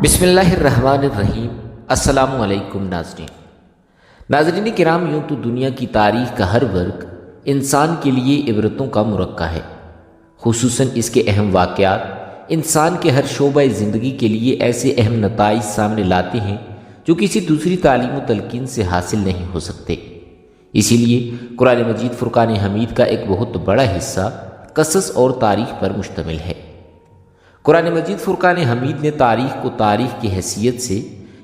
بسم اللہ الرحمن الرحیم۔ السلام علیکم ناظرین کرام، یوں تو دنیا کی تاریخ کا ہر ورگ انسان کے لیے عبرتوں کا مرقع ہے، خصوصاً اس کے اہم واقعات انسان کے ہر شعبہ زندگی کے لیے ایسے اہم نتائج سامنے لاتے ہیں جو کسی دوسری تعلیم و تلقین سے حاصل نہیں ہو سکتے۔ اسی لیے قرآن مجید فرقان حمید کا ایک بہت بڑا حصہ قصص اور تاریخ پر مشتمل ہے۔ قرآن مجید فرقان حمید نے تاریخ کو تاریخ کی حیثیت سے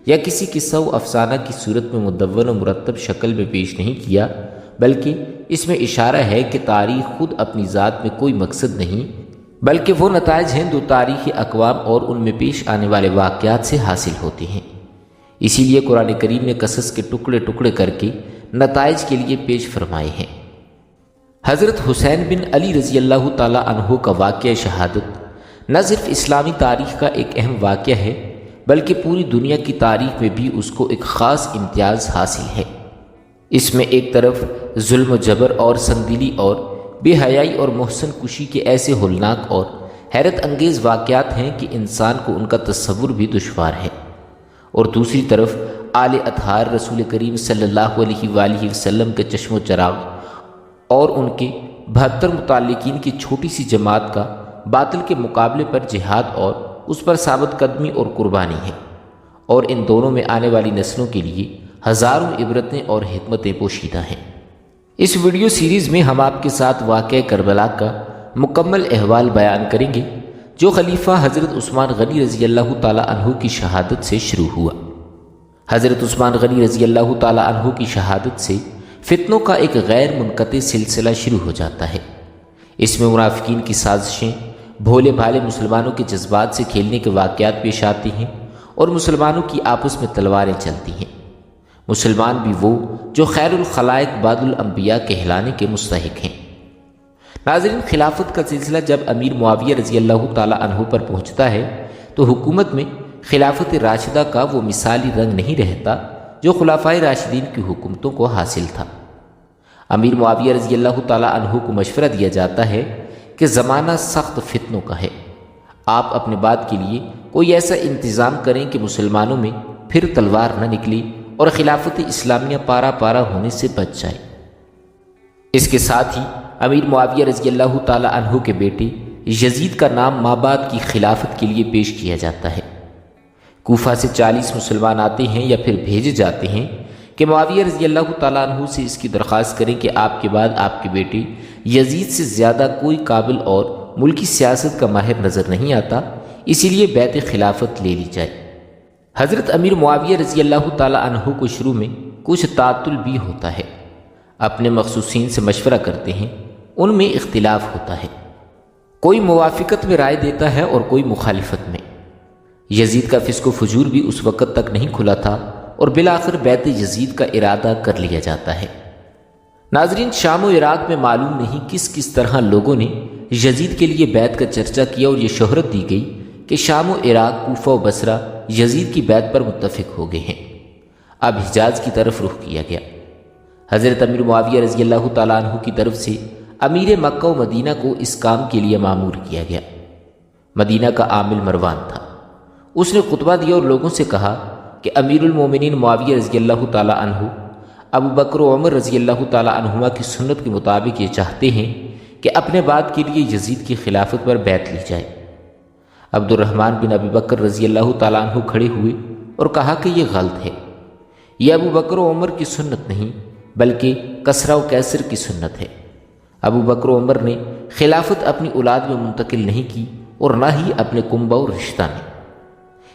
یا کسی قصہ و افسانہ کی صورت میں مدون و مرتب شکل میں پیش نہیں کیا، بلکہ اس میں اشارہ ہے کہ تاریخ خود اپنی ذات میں کوئی مقصد نہیں، بلکہ وہ نتائج ہیں جو تاریخی اقوام اور ان میں پیش آنے والے واقعات سے حاصل ہوتے ہیں۔ اسی لیے قرآن کریم نے قصص کے ٹکڑے ٹکڑے کر کے نتائج کے لیے پیش فرمائے ہیں۔ حضرت حسین بن علی رضی اللہ تعالی عنہ کا واقعہ شہادت نہ صرف اسلامی تاریخ کا ایک اہم واقعہ ہے، بلکہ پوری دنیا کی تاریخ میں بھی اس کو ایک خاص امتیاز حاصل ہے۔ اس میں ایک طرف ظلم و جبر اور سنگدلی اور بے حیائی اور محسن کشی کے ایسے ہولناک اور حیرت انگیز واقعات ہیں کہ انسان کو ان کا تصور بھی دشوار ہے، اور دوسری طرف آل اطہار رسول کریم صلی اللہ علیہ وآلہ وسلم کے چشم و چراغ اور ان کے 72 متعلقین کی چھوٹی سی جماعت کا باطل کے مقابلے پر جہاد اور اس پر ثابت قدمی اور قربانی ہے، اور ان دونوں میں آنے والی نسلوں کے لیے ہزاروں عبرتیں اور حکمتیں پوشیدہ ہیں۔ اس ویڈیو سیریز میں ہم آپ کے ساتھ واقعہ کربلا کا مکمل احوال بیان کریں گے، جو خلیفہ حضرت عثمان غنی رضی اللہ تعالی عنہ کی شہادت سے شروع ہوا۔ حضرت عثمان غنی رضی اللہ تعالی عنہ کی شہادت سے فتنوں کا ایک غیر منقطع سلسلہ شروع ہو جاتا ہے۔ اس میں منافقین کی سازشیں، بھولے بھالے مسلمانوں کے جذبات سے کھیلنے کے واقعات پیش آتے ہیں، اور مسلمانوں کی آپس میں تلواریں چلتی ہیں۔ مسلمان بھی وہ جو خیر الخلائق بعد الانبیاء کہلانے کے مستحق ہیں۔ ناظرین، خلافت کا سلسلہ جب امیر معاویہ رضی اللہ تعالی عنہ پر پہنچتا ہے تو حکومت میں خلافت راشدہ کا وہ مثالی رنگ نہیں رہتا جو خلفائے راشدین کی حکومتوں کو حاصل تھا۔ امیر معاویہ رضی اللہ تعالی عنہ کو مشورہ دیا جاتا ہے کہ زمانہ سخت فتنوں کا ہے، آپ اپنے بعد کے لیے کوئی ایسا انتظام کریں کہ مسلمانوں میں پھر تلوار نہ نکلے اور خلافت اسلامیہ پارا پارا ہونے سے بچ جائے۔ اس کے ساتھ ہی امیر معاویہ رضی اللہ تعالی عنہ کے بیٹے یزید کا نام مابعد کی خلافت کے لیے پیش کیا جاتا ہے۔ کوفہ سے 40 مسلمان آتے ہیں یا پھر بھیجے جاتے ہیں کہ معاویہ رضی اللہ تعالیٰ عنہ سے اس کی درخواست کریں کہ آپ کے بعد آپ کے بیٹے یزید سے زیادہ کوئی قابل اور ملکی سیاست کا ماہر نظر نہیں آتا، اسی لیے بیعت خلافت لے لی جائے۔ حضرت امیر معاویہ رضی اللہ تعالیٰ عنہ کو شروع میں کچھ تعطل بھی ہوتا ہے، اپنے مخصوصین سے مشورہ کرتے ہیں، ان میں اختلاف ہوتا ہے، کوئی موافقت میں رائے دیتا ہے اور کوئی مخالفت میں۔ یزید کا فسق و فجور بھی اس وقت تک نہیں کھلا تھا، اور بالآخر بیعت یزید کا ارادہ کر لیا جاتا ہے۔ ناظرین، شام و عراق میں معلوم نہیں کس طرح لوگوں نے یزید کے لیے بیعت کا چرچا کیا، اور یہ شہرت دی گئی کہ شام و عراق، کوفہ و بصرہ یزید کی بیعت پر متفق ہو گئے ہیں۔ اب حجاز کی طرف رخ کیا گیا۔ حضرت امیر معاویہ رضی اللہ تعالیٰ عنہ کی طرف سے امیر مکہ و مدینہ کو اس کام کے لیے مامور کیا گیا۔ مدینہ کا عامل مروان تھا، اس نے خطبہ دیا اور لوگوں سے کہا کہ امیر المومنین معاویہ رضی اللہ تعالیٰ عنہ ابو بکر و عمر رضی اللہ تعالیٰ عنہما کی سنت کے مطابق یہ چاہتے ہیں کہ اپنے بعد کے لیے یزید کی خلافت پر بیعت لی جائے۔ عبد الرحمن بن ابی بکر رضی اللہ تعالیٰ عنہ کھڑے ہوئے اور کہا کہ یہ غلط ہے، یہ ابو بکر و عمر کی سنت نہیں بلکہ کسرا و کیسر کی سنت ہے۔ ابو بکر و عمر نے خلافت اپنی اولاد میں منتقل نہیں کی، اور نہ ہی اپنے کنبہ و رشتہ میں۔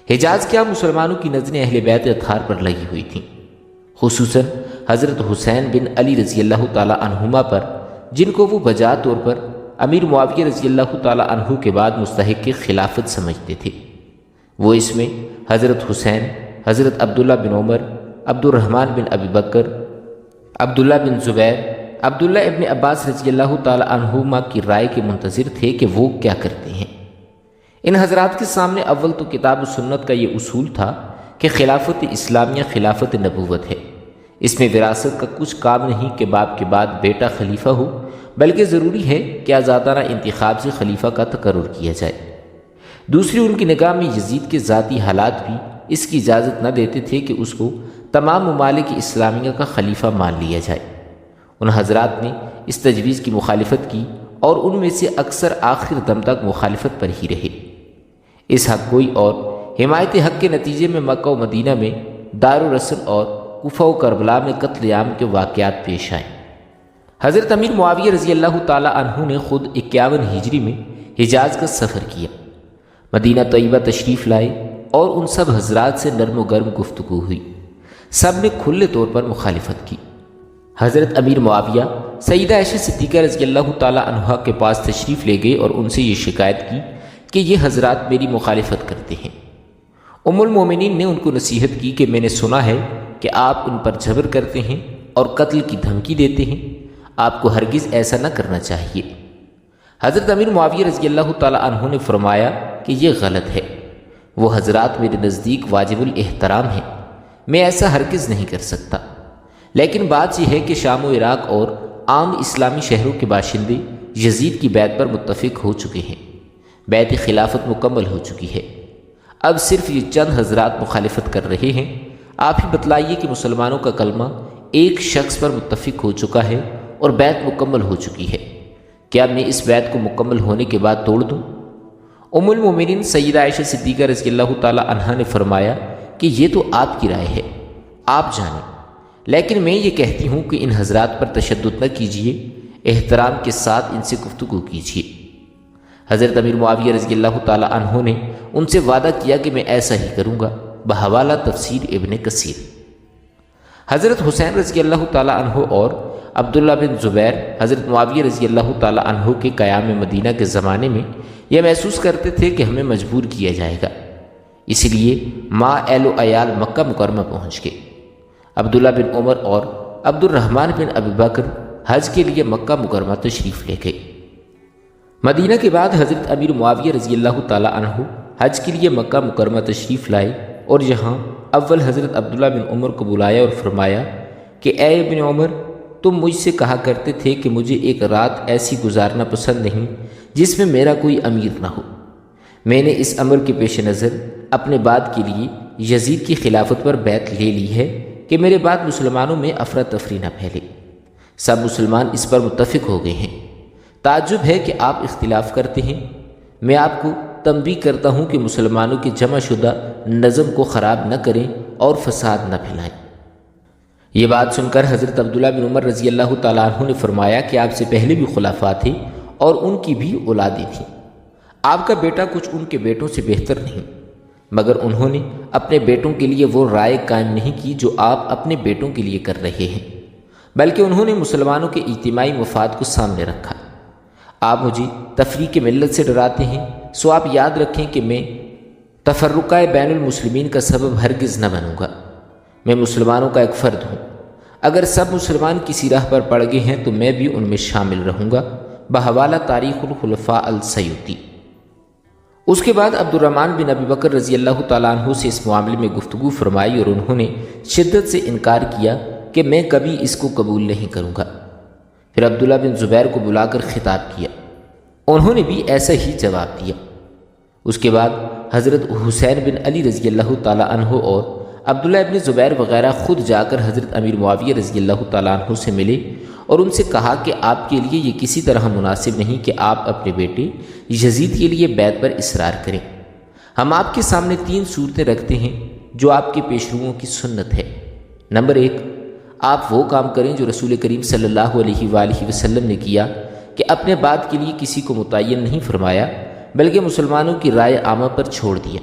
حجاز کیا مسلمانوں کی نظریں اہل بیت اطہار پر لگی ہوئی تھیں، خصوصاً حضرت حسین بن علی رضی اللہ تعالی عنہما پر، جن کو وہ بجا طور پر امیر معاویہ رضی اللہ تعالی عنہ کے بعد مستحق خلافت سمجھتے تھے۔ وہ اس میں حضرت حسین، حضرت عبداللہ بن عمر، عبد الرحمن بن ابی بکر، عبداللہ بن زبیر، عبداللہ ابن عباس رضی اللہ تعالی عنہما کی رائے کے منتظر تھے کہ وہ کیا کرتے ہیں۔ ان حضرات کے سامنے اول تو کتاب و سنت کا یہ اصول تھا کہ خلافت اسلامیہ خلافت نبوت ہے، اس میں وراثت کا کچھ کام نہیں کہ باپ کے بعد بیٹا خلیفہ ہو، بلکہ ضروری ہے کہ آزادانہ انتخاب سے خلیفہ کا تقرر کیا جائے۔ دوسری ان کی نگاہ میں یزید کے ذاتی حالات بھی اس کی اجازت نہ دیتے تھے کہ اس کو تمام ممالک اسلامیہ کا خلیفہ مان لیا جائے۔ ان حضرات نے اس تجویز کی مخالفت کی اور ان میں سے اکثر آخر دم تک مخالفت پر ہی رہے۔ اس حق گوئی اور حمایت حق کے نتیجے میں مکہ و مدینہ میں دار و رسل اور کوفہ و کربلا میں قتل عام کے واقعات پیش آئے۔ حضرت امیر معاویہ رضی اللہ تعالی عنہ نے خود 51 ہجری میں حجاز کا سفر کیا، مدینہ طیبہ تشریف لائے اور ان سب حضرات سے نرم و گرم گفتگو ہوئی۔ سب نے کھلے طور پر مخالفت کی۔ حضرت امیر معاویہ سیدہ عائشہ صدیقہ رضی اللہ تعالی عنہا کے پاس تشریف لے گئے اور ان سے یہ شکایت کی کہ یہ حضرات میری مخالفت کرتے ہیں۔ ام المومنین نے ان کو نصیحت کی کہ میں نے سنا ہے کہ آپ ان پر جبر کرتے ہیں اور قتل کی دھمکی دیتے ہیں، آپ کو ہرگز ایسا نہ کرنا چاہیے۔ حضرت امیر معاویہ رضی اللہ تعالی عنہ نے فرمایا کہ یہ غلط ہے، وہ حضرات میرے نزدیک واجب الاحترام ہیں، میں ایسا ہرگز نہیں کر سکتا۔ لیکن بات یہ ہے کہ شام و عراق اور عام اسلامی شہروں کے باشندے یزید کی بیعت پر متفق ہو چکے ہیں، بیعت خلافت مکمل ہو چکی ہے، اب صرف یہ چند حضرات مخالفت کر رہے ہیں۔ آپ ہی بتلائیے کہ مسلمانوں کا کلمہ ایک شخص پر متفق ہو چکا ہے اور بیعت مکمل ہو چکی ہے، کیا میں اس بیعت کو مکمل ہونے کے بعد توڑ دوں؟ ام المومنین سیدہ عائشہ صدیقہ رضی اللہ تعالی عنہا نے فرمایا کہ یہ تو آپ کی رائے ہے، آپ جانیں، لیکن میں یہ کہتی ہوں کہ ان حضرات پر تشدد نہ کیجیے، احترام کے ساتھ ان سے گفتگو کیجیے۔ حضرت امیر معاویہ رضی اللہ تعالی عنہ نے ان سے وعدہ کیا کہ میں ایسا ہی کروں گا، بحوالہ تفسیر ابن کثیر۔ حضرت حسین رضی اللہ تعالی عنہ اور عبداللہ بن زبیر حضرت معاویہ رضی اللہ تعالی عنہ کے قیام مدینہ کے زمانے میں یہ محسوس کرتے تھے کہ ہمیں مجبور کیا جائے گا، اس لیے ماں اہل و عیال مکہ مکرمہ پہنچ گئے۔ عبداللہ بن عمر اور عبد الرحمن بن ابی بکر حج کے لیے مکہ مکرمہ تشریف لے گئے۔ مدینہ کے بعد حضرت امیر معاویہ رضی اللہ تعالی عنہ حج کے لیے مکہ مکرمہ تشریف لائے اور یہاں اول حضرت عبداللہ بن عمر کو بلایا اور فرمایا کہ اے ابن عمر، تم مجھ سے کہا کرتے تھے کہ مجھے ایک رات ایسی گزارنا پسند نہیں جس میں میرا کوئی امیر نہ ہو۔ میں نے اس امر کے پیش نظر اپنے بعد کے لیے یزید کی خلافت پر بیعت لے لی ہے کہ میرے بعد مسلمانوں میں افراتفری نہ پھیلے۔ سب مسلمان اس پر متفق ہو گئے ہیں، تعجب ہے کہ آپ اختلاف کرتے ہیں۔ میں آپ کو تنبیہ کرتا ہوں کہ مسلمانوں کے جمع شدہ نظم کو خراب نہ کریں اور فساد نہ پھیلائیں۔ یہ بات سن کر حضرت عبداللہ بن عمر رضی اللہ تعالیٰ عنہ نے فرمایا کہ آپ سے پہلے بھی خلفاء تھے اور ان کی بھی اولادیں تھیں، آپ کا بیٹا کچھ ان کے بیٹوں سے بہتر نہیں، مگر انہوں نے اپنے بیٹوں کے لیے وہ رائے قائم نہیں کی جو آپ اپنے بیٹوں کے لیے کر رہے ہیں، بلکہ انہوں نے مسلمانوں کے اجتماعی مفاد کو سامنے رکھا۔ آپ مجھے تفریق ملت سے ڈراتے ہیں، سو آپ یاد رکھیں کہ میں تفرقہ بین المسلمین کا سبب ہرگز نہ بنوں گا۔ میں مسلمانوں کا ایک فرد ہوں، اگر سب مسلمان کسی راہ پر پڑ گئے ہیں تو میں بھی ان میں شامل رہوں گا، بحوالہ تاریخ الخلفاء السیوطی۔ اس کے بعد عبد الرحمن بن ابی بکر رضی اللہ تعالیٰ عنہ سے اس معاملے میں گفتگو فرمائی اور انہوں نے شدت سے انکار کیا کہ میں کبھی اس کو قبول نہیں کروں گا۔ پھر عبداللہ بن زبیر کو بلا کر خطاب کیا، انہوں نے بھی ایسا ہی جواب دیا۔ اس کے بعد حضرت حسین بن علی رضی اللہ تعالیٰ عنہ اور عبداللہ ابن زبیر وغیرہ خود جا کر حضرت امیر معاویہ رضی اللہ تعالیٰ عنہ سے ملے اور ان سے کہا کہ آپ کے لیے یہ کسی طرح مناسب نہیں کہ آپ اپنے بیٹے یزید کے لیے بیعت پر اصرار کریں۔ ہم آپ کے سامنے 3 صورتیں رکھتے ہیں جو آپ کے پیشروؤں کی سنت ہے۔ نمبر 1، آپ وہ کام کریں جو رسول کریم صلی اللہ علیہ وآلہ وسلم نے کیا کہ اپنے بعد کے لیے کسی کو متعین نہیں فرمایا بلکہ مسلمانوں کی رائے عامہ پر چھوڑ دیا۔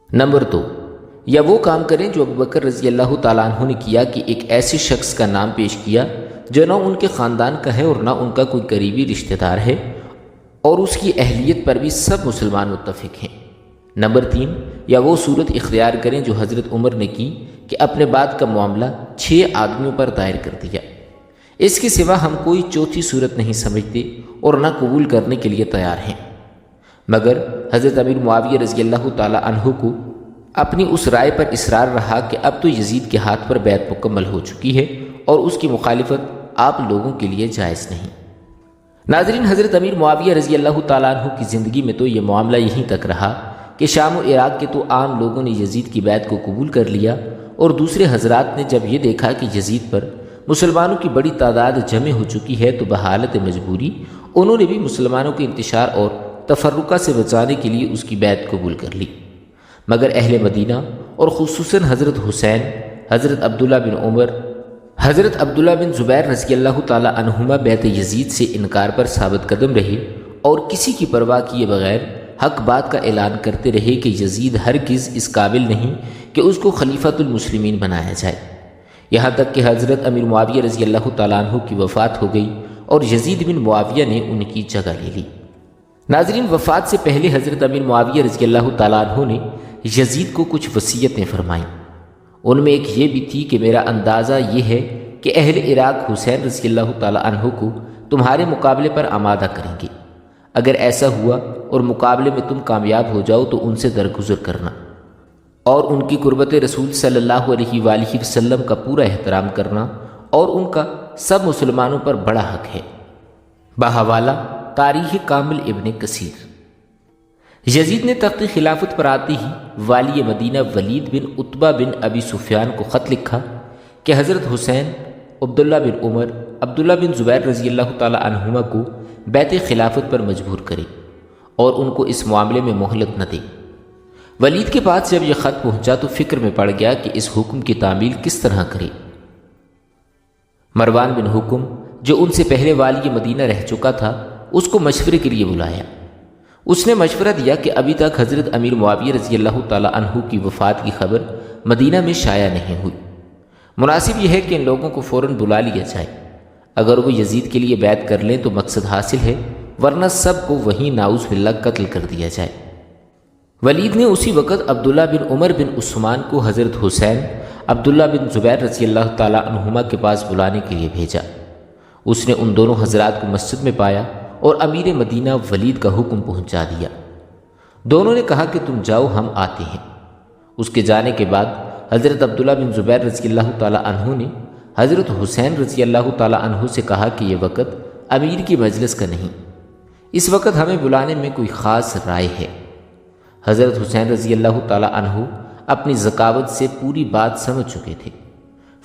نمبر 2، یا وہ کام کریں جو ابوبکر رضی اللہ تعالیٰ عنہ نے کیا کہ ایک ایسے شخص کا نام پیش کیا جو نہ ان کے خاندان کا ہے اور نہ ان کا کوئی قریبی رشتہ دار ہے اور اس کی اہلیت پر بھی سب مسلمان متفق ہیں۔ نمبر 3، یا وہ صورت اختیار کریں جو حضرت عمر نے کی کہ اپنے بعد کا معاملہ 6 آدمیوں پر دائر کر دیا۔ اس کے سوا ہم کوئی چوتھی صورت نہیں سمجھتے اور نہ قبول کرنے کے لیے تیار ہیں۔ مگر حضرت امیر معاویہ رضی اللہ تعالیٰ عنہ کو اپنی اس رائے پر اصرار رہا کہ اب تو یزید کے ہاتھ پر بیعت مکمل ہو چکی ہے اور اس کی مخالفت آپ لوگوں کے لیے جائز نہیں۔ ناظرین، حضرت امیر معاویہ رضی اللہ تعالیٰ عنہ کی زندگی میں تو یہ معاملہ یہیں تک رہا کہ شام و عراق کے تو عام لوگوں نے یزید کی بیعت کو قبول کر لیا، اور دوسرے حضرات نے جب یہ دیکھا کہ یزید پر مسلمانوں کی بڑی تعداد جمع ہو چکی ہے تو بحالت مجبوری انہوں نے بھی مسلمانوں کے انتشار اور تفرقہ سے بچانے کے لیے اس کی بیعت قبول کر لی۔ مگر اہل مدینہ اور خصوصاً حضرت حسین، حضرت عبداللہ بن عمر، حضرت عبداللہ بن زبیر رضی اللہ تعالی عنہما بیعت یزید سے انکار پر ثابت قدم رہے اور کسی کی پرواہ کیے بغیر حق بات کا اعلان کرتے رہے کہ یزید ہرگز اس قابل نہیں کہ اس کو خلیفۃ المسلمین بنایا جائے، یہاں تک کہ حضرت امیر معاویہ رضی اللہ تعالیٰ عنہ کی وفات ہو گئی اور یزید بن معاویہ نے ان کی جگہ لے لی۔ ناظرین، وفات سے پہلے حضرت امیر معاویہ رضی اللہ تعالیٰ عنہ نے یزید کو کچھ وصیتیں فرمائیں۔ ان میں ایک یہ بھی تھی کہ میرا اندازہ یہ ہے کہ اہل عراق حسین رضی اللہ تعالیٰ عنہ کو تمہارے مقابلے پر آمادہ کریں گے، اگر ایسا ہوا اور مقابلے میں تم کامیاب ہو جاؤ تو ان سے درگزر کرنا اور ان کی قربت رسول صلی اللہ علیہ وآلہ وسلم کا پورا احترام کرنا، اور ان کا سب مسلمانوں پر بڑا حق ہے۔ بحوالہ تاریخ کامل ابن کثیر۔ یزید نے تخت خلافت پر آتے ہی والی مدینہ ولید بن عتبہ بن ابی سفیان کو خط لکھا کہ حضرت حسین، عبداللہ بن عمر، عبداللہ بن زبیر رضی اللہ تعالی عنہما کو بیعت خلافت پر مجبور کرے اور ان کو اس معاملے میں مہلت نہ دے۔ ولید کے پاس جب یہ خط پہنچا تو فکر میں پڑ گیا کہ اس حکم کی تعمیل کس طرح کرے۔ مروان بن حکم، جو ان سے پہلے والی مدینہ رہ چکا تھا، اس کو مشورے کے لیے بلایا۔ اس نے مشورہ دیا کہ ابھی تک حضرت امیر معاویہ رضی اللہ تعالی عنہ کی وفات کی خبر مدینہ میں شائع نہیں ہوئی، مناسب یہ ہے کہ ان لوگوں کو فوراً بلا لیا جائے، اگر وہ یزید کے لیے بیعت کر لیں تو مقصد حاصل ہے، ورنہ سب کو وہیں ناؤز باللہ قتل کر دیا جائے۔ ولید نے اسی وقت عبداللہ بن عمر بن عثمان کو حضرت حسین، عبداللہ بن زبیر رضی اللہ تعالی عنہما کے پاس بلانے کے لیے بھیجا۔ اس نے ان دونوں حضرات کو مسجد میں پایا اور امیر مدینہ ولید کا حکم پہنچا دیا۔ دونوں نے کہا کہ تم جاؤ، ہم آتے ہیں۔ اس کے جانے کے بعد حضرت عبداللہ بن زبیر رضی اللہ تعالی عنہ نے حضرت حسین رضی اللہ تعالی عنہ سے کہا کہ یہ وقت امیر کی مجلس کا نہیں، اس وقت ہمیں بلانے میں کوئی خاص رائے ہے۔ حضرت حسین رضی اللہ تعالی عنہ اپنی ذکاوت سے پوری بات سمجھ چکے تھے۔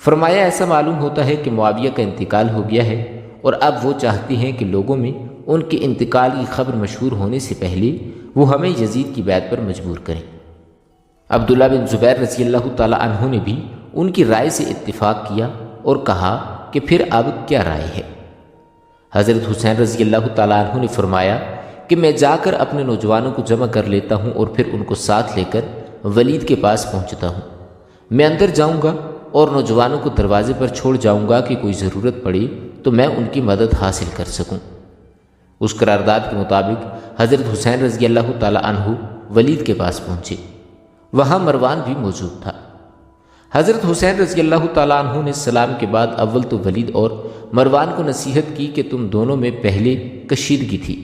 فرمایا، ایسا معلوم ہوتا ہے کہ معاویہ کا انتقال ہو گیا ہے اور اب وہ چاہتے ہیں کہ لوگوں میں ان کے انتقال کی خبر مشہور ہونے سے پہلے وہ ہمیں یزید کی بیعت پر مجبور کریں۔ عبداللہ بن زبیر رضی اللہ تعالی عنہ نے بھی ان کی رائے سے اتفاق کیا اور کہا کہ پھر اب کیا رائے ہے؟ حضرت حسین رضی اللہ تعالی عنہ نے فرمایا کہ میں جا کر اپنے نوجوانوں کو جمع کر لیتا ہوں اور پھر ان کو ساتھ لے کر ولید کے پاس پہنچتا ہوں۔ میں اندر جاؤں گا اور نوجوانوں کو دروازے پر چھوڑ جاؤں گا کہ کوئی ضرورت پڑے تو میں ان کی مدد حاصل کر سکوں۔ اس قرارداد کے مطابق حضرت حسین رضی اللہ تعالی عنہ ولید کے پاس پہنچے، وہاں مروان بھی موجود تھا۔ حضرت حسین رضی اللہ تعالی عنہ نے سلام کے بعد اول تو ولید اور مروان کو نصیحت کی کہ تم دونوں میں پہلے کشیدگی تھی،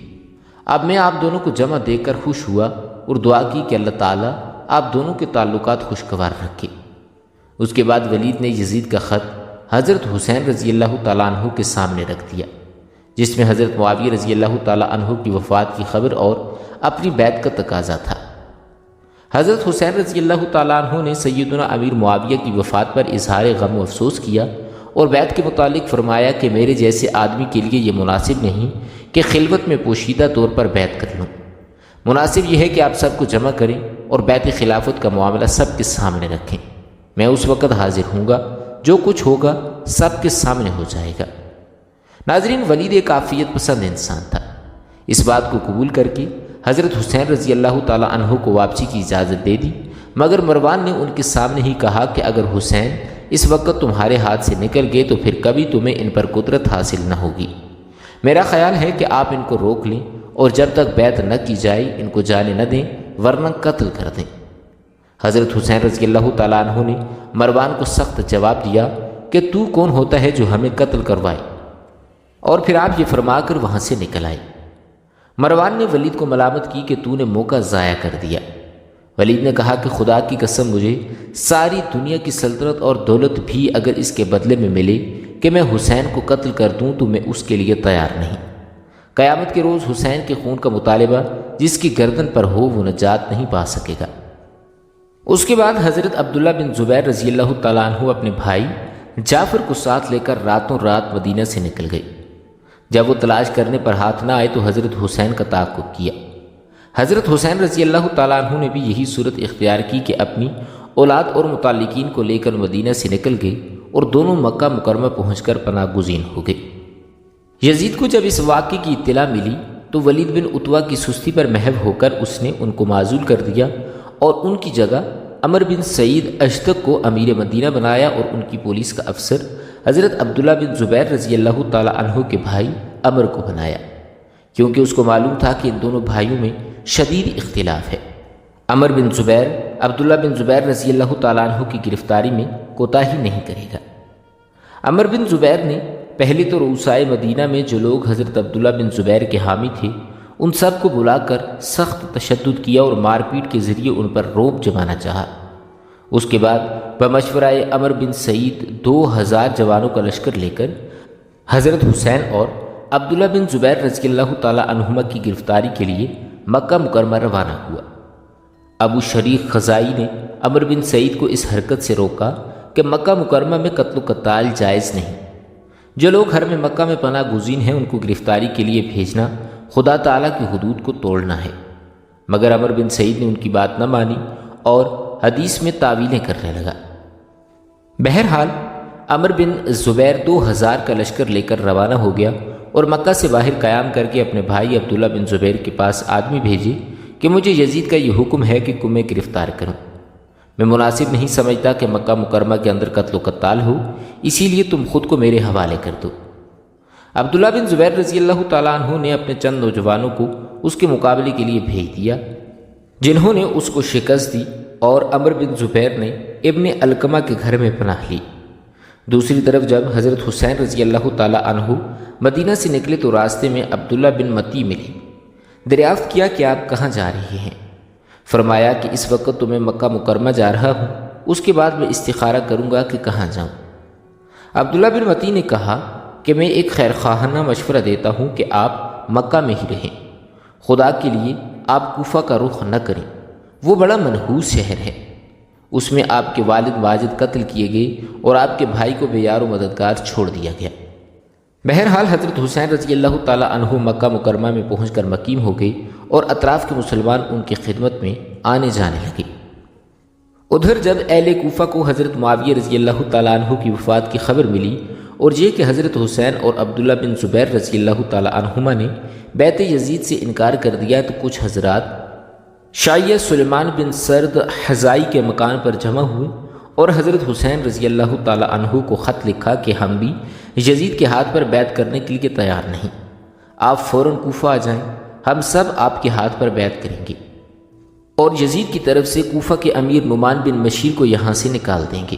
اب میں آپ دونوں کو جمع دیکھ کر خوش ہوا اور دعا کی کہ اللہ تعالیٰ آپ دونوں کے تعلقات خوشگوار رکھے۔ اس کے بعد ولید نے یزید کا خط حضرت حسین رضی اللہ تعالیٰ عنہ کے سامنے رکھ دیا، جس میں حضرت معاویہ رضی اللہ تعالیٰ عنہ کی وفات کی خبر اور اپنی بیعت کا تقاضا تھا۔ حضرت حسین رضی اللہ تعالیٰ عنہ نے سیدنا امیر معاویہ کی وفات پر اظہار غم و افسوس کیا اور بیعت کے متعلق فرمایا کہ میرے جیسے آدمی کے لیے یہ مناسب نہیں کہ خلوت میں پوشیدہ طور پر بیعت کر لوں، مناسب یہ ہے کہ آپ سب کو جمع کریں اور بیعت خلافت کا معاملہ سب کے سامنے رکھیں، میں اس وقت حاضر ہوں گا، جو کچھ ہوگا سب کے سامنے ہو جائے گا۔ ناظرین، ولید ایک عافیت پسند انسان تھا۔ اس بات کو قبول کر کے حضرت حسین رضی اللہ تعالی عنہ کو واپسی کی اجازت دے دی، مگر مروان نے ان کے سامنے ہی کہا کہ اگر حسین اس وقت تمہارے ہاتھ سے نکل گئے تو پھر کبھی تمہیں ان پر قدرت حاصل نہ ہوگی۔ میرا خیال ہے کہ آپ ان کو روک لیں اور جب تک بیعت نہ کی جائے ان کو جانے نہ دیں، ورنہ قتل کر دیں۔ حضرت حسین رضی اللہ تعالیٰ عنہ نے مروان کو سخت جواب دیا کہ تو کون ہوتا ہے جو ہمیں قتل کروائے، اور پھر آپ یہ فرما کر وہاں سے نکل آئے۔ مروان نے ولید کو ملامت کی کہ تو نے موقع ضائع کر دیا۔ ولید نے کہا کہ خدا کی قسم، مجھے ساری دنیا کی سلطنت اور دولت بھی اگر اس کے بدلے میں ملے کہ میں حسین کو قتل کر دوں تو میں اس کے لیے تیار نہیں۔ قیامت کے روز حسین کے خون کا مطالبہ جس کی گردن پر ہو وہ نجات نہیں پا سکے گا۔ اس کے بعد حضرت عبداللہ بن زبیر رضی اللہ تعالیٰ عنہ اپنے بھائی جعفر کو ساتھ لے کر راتوں رات مدینہ سے نکل گئے۔ جب وہ تلاش کرنے پر ہاتھ نہ آئے تو حضرت حسین کا تعاقب کیا۔ حضرت حسین رضی اللہ تعالیٰ عنہ نے بھی یہی صورت اختیار کی کہ اپنی اولاد اور متعلقین کو لے کر مدینہ سے نکل گئے اور دونوں مکہ مکرمہ پہنچ کر پناہ گزین ہو گئے۔ یزید کو جب اس واقعے کی اطلاع ملی تو ولید بن عتبہ کی سستی پر محو ہو کر اس نے ان کو معزول کر دیا اور ان کی جگہ عمر بن سعید اشتق کو امیر مدینہ بنایا اور ان کی پولیس کا افسر حضرت عبداللہ بن زبیر رضی اللہ تعالی عنہ کے بھائی عمر کو بنایا، کیونکہ اس کو معلوم تھا کہ ان دونوں بھائیوں میں شدید اختلاف ہے۔ عمر بن زبیر عبداللہ بن زبیر رضی اللہ تعالیٰ عنہ کی گرفتاری میں کوتاہی نہیں کرے گا۔ عمر بن زبیر نے پہلے تو رؤسائے مدینہ میں جو لوگ حضرت عبداللہ بن زبیر کے حامی تھے ان سب کو بلا کر سخت تشدد کیا اور مار پیٹ کے ذریعے ان پر رعب جمانا چاہا۔ اس کے بعد بمشورہ عمر بن سعید 2000 جوانوں کا لشکر لے کر حضرت حسین اور عبداللہ بن زبیر رضی اللہ تعالی عنہما کی گرفتاری کے لیے مکہ مکرمہ روانہ ہوا۔ ابو شریق خزائی نے عمر بن سعید کو اس حرکت سے روکا کہ مکہ مکرمہ میں قتل و قتال جائز نہیں، جو لوگ حرم مکہ میں پناہ گزین ہیں ان کو گرفتاری کے لیے بھیجنا خدا تعالیٰ کی حدود کو توڑنا ہے، مگر عمر بن سعید نے ان کی بات نہ مانی اور حدیث میں تعویلیں کرنے لگا۔ بہرحال عمر بن زبیر 2000 کا لشکر لے کر روانہ ہو گیا اور مکہ سے باہر قیام کر کے اپنے بھائی عبداللہ بن زبیر کے پاس آدمی بھیجے کہ مجھے یزید کا یہ حکم ہے کہ تمہیں گرفتار کروں۔ میں مناسب نہیں سمجھتا کہ مکہ مکرمہ کے اندر قتل و قتال ہو، اسی لیے تم خود کو میرے حوالے کر دو۔ عبداللہ بن زبیر رضی اللہ تعالیٰ عنہ نے اپنے چند نوجوانوں کو اس کے مقابلے کے لیے بھیج دیا، جنہوں نے اس کو شکست دی اور عمر بن زبیر نے ابن علقمہ کے گھر میں پناہ لی۔ دوسری طرف جب حضرت حسین رضی اللہ تعالیٰ عنہ مدینہ سے نکلے تو راستے میں عبداللہ بن متی ملے۔ دریافت کیا کہ آپ کہاں جا رہے ہیں؟ فرمایا کہ اس وقت تو میں مکہ مکرمہ جا رہا ہوں، اس کے بعد میں استخارہ کروں گا کہ کہاں جاؤں۔ عبداللہ بن متی نے کہا کہ میں ایک خیر خواہانہ مشورہ دیتا ہوں کہ آپ مکہ میں ہی رہیں، خدا کے لیے آپ کوفہ کا رخ نہ کریں، وہ بڑا منحوس شہر ہے، اس میں آپ کے والد ماجد قتل کیے گئے اور آپ کے بھائی کو بے یار و مددگار چھوڑ دیا گیا۔ بہرحال حضرت حسین رضی اللہ تعالیٰ عنہ مکہ مکرمہ میں پہنچ کر مقیم ہو گئے اور اطراف کے مسلمان ان کی خدمت میں آنے جانے لگے۔ ادھر جب اہل کوفہ کو حضرت معاویہ رضی اللہ تعالیٰ عنہ کی وفات کی خبر ملی اور یہ کہ حضرت حسین اور عبداللہ بن زبیر رضی اللہ تعالیٰ عنہما نے بیعت یزید سے انکار کر دیا تو کچھ حضرات شایعہ سلیمان بن سرد حزائی کے مکان پر جمع ہوئے اور حضرت حسین رضی اللہ تعالیٰ عنہ کو خط لکھا کہ ہم بھی یزید کے ہاتھ پر بیعت کرنے کے لیے تیار نہیں، آپ فوراً کوفہ آ جائیں، ہم سب آپ کے ہاتھ پر بیعت کریں گے اور یزید کی طرف سے کوفہ کے امیر نعمان بن بشیر کو یہاں سے نکال دیں گے۔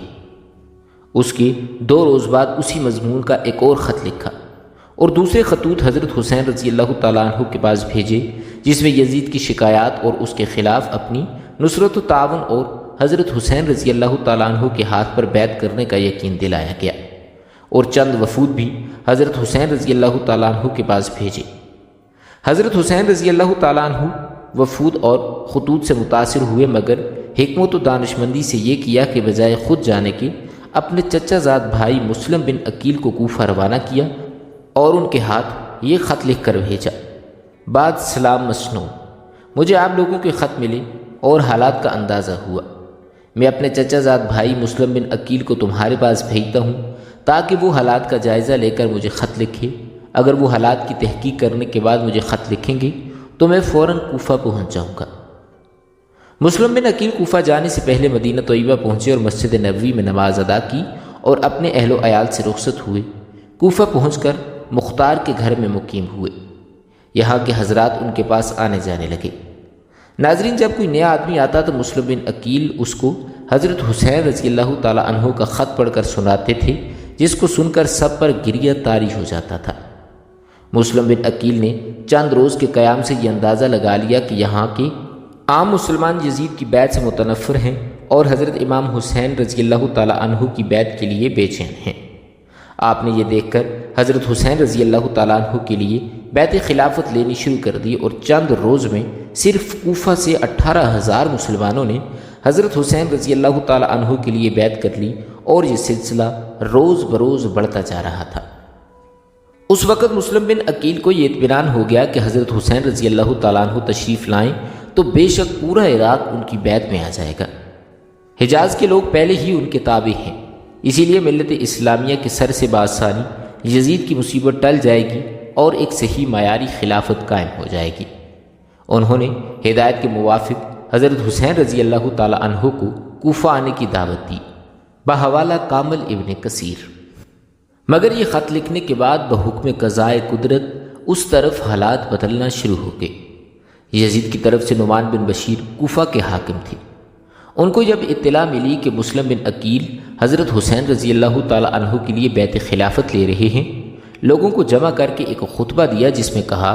اس کے 2 روز بعد اسی مضمون کا ایک اور خط لکھا اور دوسرے خطوط حضرت حسین رضی اللہ تعالیٰ عنہ کے پاس بھیجے، جس میں یزید کی شکایات اور اس کے خلاف اپنی نصرت و تعاون اور حضرت حسین رضی اللہ تعالیٰ عنہ کے ہاتھ پر بیعت کرنے کا یقین دلایا گیا، اور چند وفود بھی حضرت حسین رضی اللہ تعالیٰ عنہ کے پاس بھیجے۔ حضرت حسین رضی اللہ تعالیٰ عنہ وفود اور خطوط سے متاثر ہوئے، مگر حکمت و دانشمندی سے یہ کیا کہ بجائے خود جانے کے اپنے چچا زاد بھائی مسلم بن عقیل کو کوفہ روانہ کیا اور ان کے ہاتھ یہ خط لکھ کر بھیجا: بعد سلام مسنون، مجھے آپ لوگوں کے خط ملے اور حالات کا اندازہ ہوا، میں اپنے چچا زاد بھائی مسلم بن عقیل کو تمہارے پاس بھیجتا ہوں تاکہ وہ حالات کا جائزہ لے کر مجھے خط لکھے، اگر وہ حالات کی تحقیق کرنے کے بعد مجھے خط لکھیں گے تو میں فوراً کوفہ پہنچ جاؤں گا۔ مسلم بن عقیل کوفہ جانے سے پہلے مدینہ طیبہ پہنچے اور مسجد نبوی میں نماز ادا کی اور اپنے اہل و عیال سے رخصت ہوئے۔ کوفہ پہنچ کر مختار کے گھر میں مقیم ہوئے، یہاں کے حضرات ان کے پاس آنے جانے لگے۔ ناظرین، جب کوئی نیا آدمی آتا تو مسلم بن عقیل اس کو حضرت حسین رضی اللہ تعالیٰ عنہ کا خط پڑھ کر سناتے تھے، جس کو سن کر سب پر گریہ طاری ہو جاتا تھا۔ مسلم بن عقیل نے چند روز کے قیام سے یہ اندازہ لگا لیا کہ یہاں کے عام مسلمان یزید کی بیعت سے متنفر ہیں اور حضرت امام حسین رضی اللہ تعالیٰ عنہ کی بیعت کے لیے بے چین ہیں۔ آپ نے یہ دیکھ کر حضرت حسین رضی اللہ تعالیٰ عنہ کے لیے بیت خلافت لینی شروع کر دی اور چند روز میں صرف کوفہ سے 18,000 مسلمانوں نے حضرت حسین رضی اللہ تعالی عنہ کے لیے بیعت کر لی اور یہ سلسلہ روز بروز بڑھتا جا رہا تھا۔ اس وقت مسلم بن عقیل کو یہ اطمینان ہو گیا کہ حضرت حسین رضی اللہ تعالیٰ عنہ تشریف لائیں تو بے شک پورا عراق ان کی بیعت میں آ جائے گا۔ حجاز کے لوگ پہلے ہی ان کے تابع ہیں، اسی لیے ملت اسلامیہ کے سر سے بآسانی یزید کی مصیبت ٹل جائے گی اور ایک صحیح معیاری خلافت قائم ہو جائے گی۔ انہوں نے ہدایت کے موافق حضرت حسین رضی اللہ تعالیٰ عنہ کو کوفہ آنے کی دعوت دی بحوالہ کامل ابن کثیر۔ مگر یہ خط لکھنے کے بعد بحکم قضائے قدرت اس طرف حالات بدلنا شروع ہو گئے۔ یزید کی طرف سے نعمان بن بشیر کوفہ کے حاکم تھے۔ ان کو جب اطلاع ملی کہ مسلم بن عقیل حضرت حسین رضی اللہ تعالیٰ عنہ کے لیے بیعت خلافت لے رہے ہیں، لوگوں کو جمع کر کے ایک خطبہ دیا جس میں کہا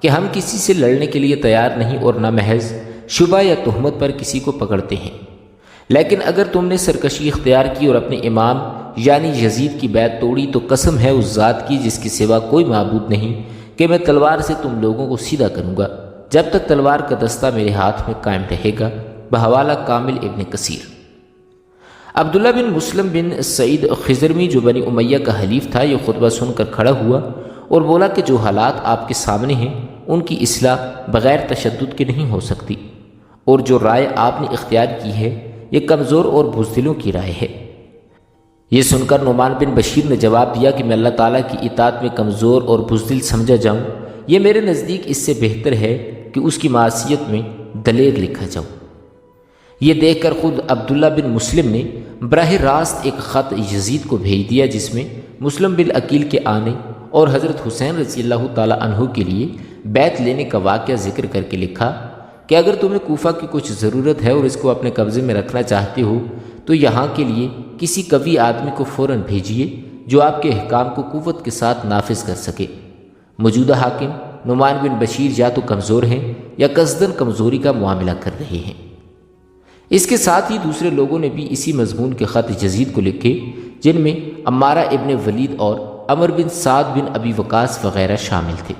کہ ہم کسی سے لڑنے کے لیے تیار نہیں اور نہ محض شبہ یا تہمت پر کسی کو پکڑتے ہیں، لیکن اگر تم نے سرکشی اختیار کی اور اپنے امام یعنی یزید کی بیعت توڑی تو قسم ہے اس ذات کی جس کے سوا کوئی معبود نہیں کہ میں تلوار سے تم لوگوں کو سیدھا کروں گا جب تک تلوار کا دستہ میرے ہاتھ میں قائم رہے گا۔ بحوالہ کامل ابن کثیر۔ عبداللہ بن مسلم بن سعید خزرمی جو بنی امیہ کا حلیف تھا، یہ خطبہ سن کر کھڑا ہوا اور بولا کہ جو حالات آپ کے سامنے ہیں ان کی اصلاح بغیر تشدد کے نہیں ہو سکتی، اور جو رائے آپ نے اختیار کی ہے یہ کمزور اور بزدلوں کی رائے ہے۔ یہ سن کر نعمان بن بشیر نے جواب دیا کہ میں اللہ تعالیٰ کی اطاعت میں کمزور اور بزدل سمجھا جاؤں، یہ میرے نزدیک اس سے بہتر ہے کہ اس کی معصیت میں دلیر لکھا جاؤں۔ یہ دیکھ کر خود عبداللہ بن مسلم نے براہ راست ایک خط یزید کو بھیج دیا جس میں مسلم بن عقیل کے آنے اور حضرت حسین رضی اللہ تعالیٰ عنہ کے لیے بیعت لینے کا واقعہ ذکر کر کے لکھا کہ اگر تمہیں کوفہ کی کچھ ضرورت ہے اور اس کو اپنے قبضے میں رکھنا چاہتے ہو تو یہاں کے لیے کسی قوی آدمی کو فوراً بھیجیے جو آپ کے احکام کو قوت کے ساتھ نافذ کر سکے۔ موجودہ حاکم نعمان بن بشیر یا تو کمزور ہیں یا قصداً کمزوری کا معاملہ کر رہے ہیں۔ اس کے ساتھ ہی دوسرے لوگوں نے بھی اسی مضمون کے خط یزید کو لکھے جن میں عمارہ ابن ولید اور عمر بن سعد بن ابی وقاص وغیرہ شامل تھے۔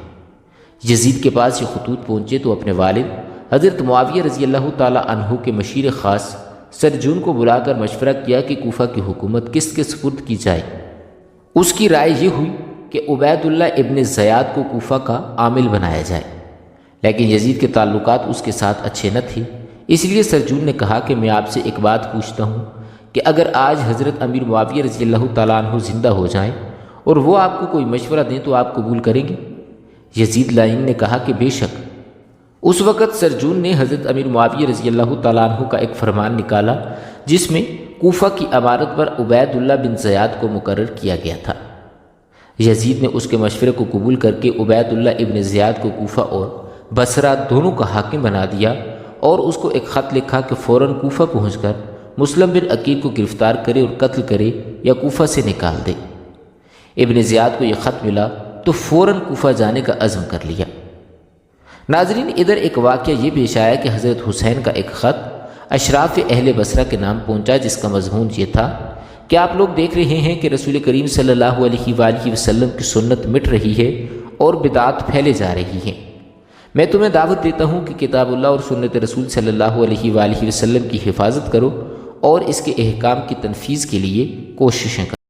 یزید کے پاس یہ خطوط پہنچے تو اپنے والد حضرت معاویہ رضی اللہ تعالیٰ عنہ کے مشیر خاص سرجون کو بلا کر مشورہ کیا کہ کوفہ کی حکومت کس کے سپرد کی جائے۔ اس کی رائے یہ ہوئی کہ عبید اللہ ابن زیاد کو کوفہ کا عامل بنایا جائے، لیکن یزید کے تعلقات اس کے ساتھ اچھے نہ تھے، اس لیے سرجون نے کہا کہ میں آپ سے ایک بات پوچھتا ہوں کہ اگر آج حضرت امیر معاویہ رضی اللہ تعالیٰ عنہ زندہ ہو جائیں اور وہ آپ کو کوئی مشورہ دیں تو آپ قبول کریں گے؟ یزید لائن نے کہا کہ بے شک۔ اس وقت سرجون نے حضرت امیر معاویہ رضی اللہ تعالیٰ عنہ کا ایک فرمان نکالا جس میں کوفہ کی امارت پر عبید اللہ بن زیاد کو مقرر کیا گیا تھا۔ یزید نے اس کے مشورے کو قبول کر کے عبید اللہ ابن زیاد کو کوفہ اور بصرہ دونوں کا حاکم بنا دیا اور اس کو ایک خط لکھا کہ فوراً کوفہ پہنچ کر مسلم بن عقیل کو گرفتار کرے اور قتل کرے یا کوفہ سے نکال دے۔ ابن زیاد کو یہ خط ملا تو فوراً کوفہ جانے کا عزم کر لیا۔ ناظرین، ادھر ایک واقعہ یہ پیش آیا کہ حضرت حسین کا ایک خط اشراف اہل بصرہ کے نام پہنچا جس کا مضمون یہ تھا کہ آپ لوگ دیکھ رہے ہیں کہ رسول کریم صلی اللہ علیہ وآلہ وسلم کی سنت مٹ رہی ہے اور بدعات پھیلے جا رہی ہیں۔ میں تمہیں دعوت دیتا ہوں کہ کتاب اللہ اور سنت رسول صلی اللہ علیہ وآلہ وسلم کی حفاظت کرو اور اس کے احکام کی تنفیذ کے لیے کوششیں کرو۔